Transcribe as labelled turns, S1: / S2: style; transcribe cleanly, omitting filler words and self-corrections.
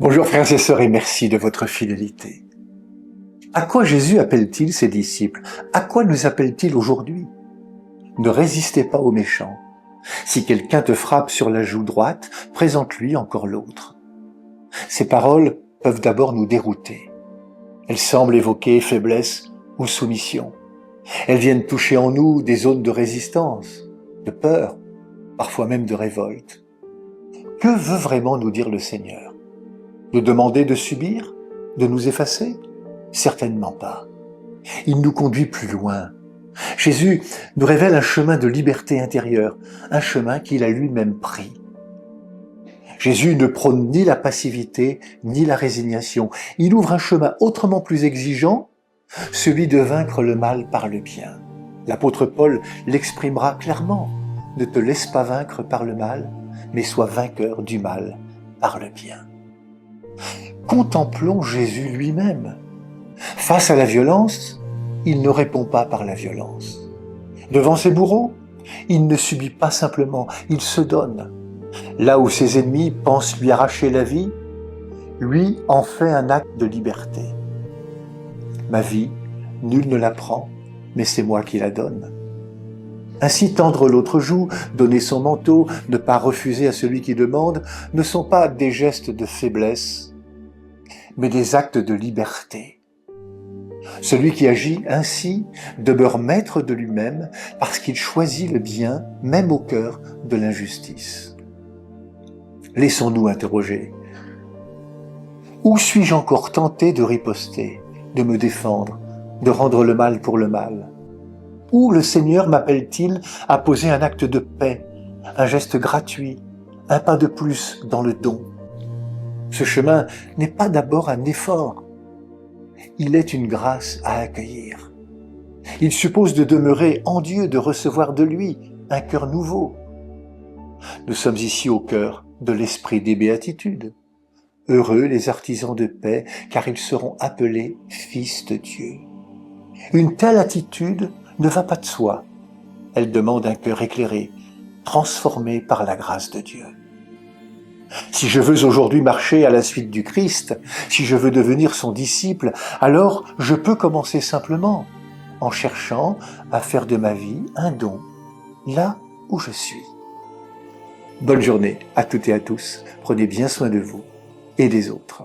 S1: Bonjour frères et sœurs et merci de votre fidélité. À quoi Jésus appelle-t-il ses disciples? À quoi nous appelle-t-il aujourd'hui? Ne résistez pas aux méchants. Si quelqu'un te frappe sur la joue droite, présente-lui encore l'autre. Ces paroles peuvent d'abord nous dérouter. Elles semblent évoquer faiblesse ou soumission. Elles viennent toucher en nous des zones de résistance, de peur, parfois même de révolte. Que veut vraiment nous dire le Seigneur? Nous demander de subir? De nous effacer? Certainement pas. Il nous conduit plus loin. Jésus nous révèle un chemin de liberté intérieure, un chemin qu'il a lui-même pris. Jésus ne prône ni la passivité, ni la résignation. Il ouvre un chemin autrement plus exigeant, celui de vaincre le mal par le bien. L'apôtre Paul l'exprimera clairement. Ne te laisse pas vaincre par le mal, mais sois vainqueur du mal par le bien. Contemplons Jésus lui-même. Face à la violence, il ne répond pas par la violence. Devant ses bourreaux, il ne subit pas simplement, il se donne. Là où ses ennemis pensent lui arracher la vie, lui en fait un acte de liberté. Ma vie, nul ne la prend, mais c'est moi qui la donne. Ainsi tendre l'autre joue, donner son manteau, ne pas refuser à celui qui demande, ne sont pas des gestes de faiblesse, mais des actes de liberté. Celui qui agit ainsi demeure maître de lui-même parce qu'il choisit le bien, même au cœur de l'injustice. Laissons-nous interroger. Où suis-je encore tenté de riposter, de me défendre, de rendre le mal pour le mal? Où le Seigneur m'appelle-t-il à poser un acte de paix, un geste gratuit, un pas de plus dans le don? Ce chemin n'est pas d'abord un effort. Il est une grâce à accueillir. Il suppose de demeurer en Dieu, de recevoir de lui un cœur nouveau. Nous sommes ici au cœur de l'esprit des béatitudes. Heureux les artisans de paix, car ils seront appelés fils de Dieu. Une telle attitude ne va pas de soi. Elle demande un cœur éclairé, transformé par la grâce de Dieu. Si je veux aujourd'hui marcher à la suite du Christ, si je veux devenir son disciple, alors je peux commencer simplement en cherchant à faire de ma vie un don, là où je suis. Bonne journée à toutes et à tous. Prenez bien soin de vous et des autres.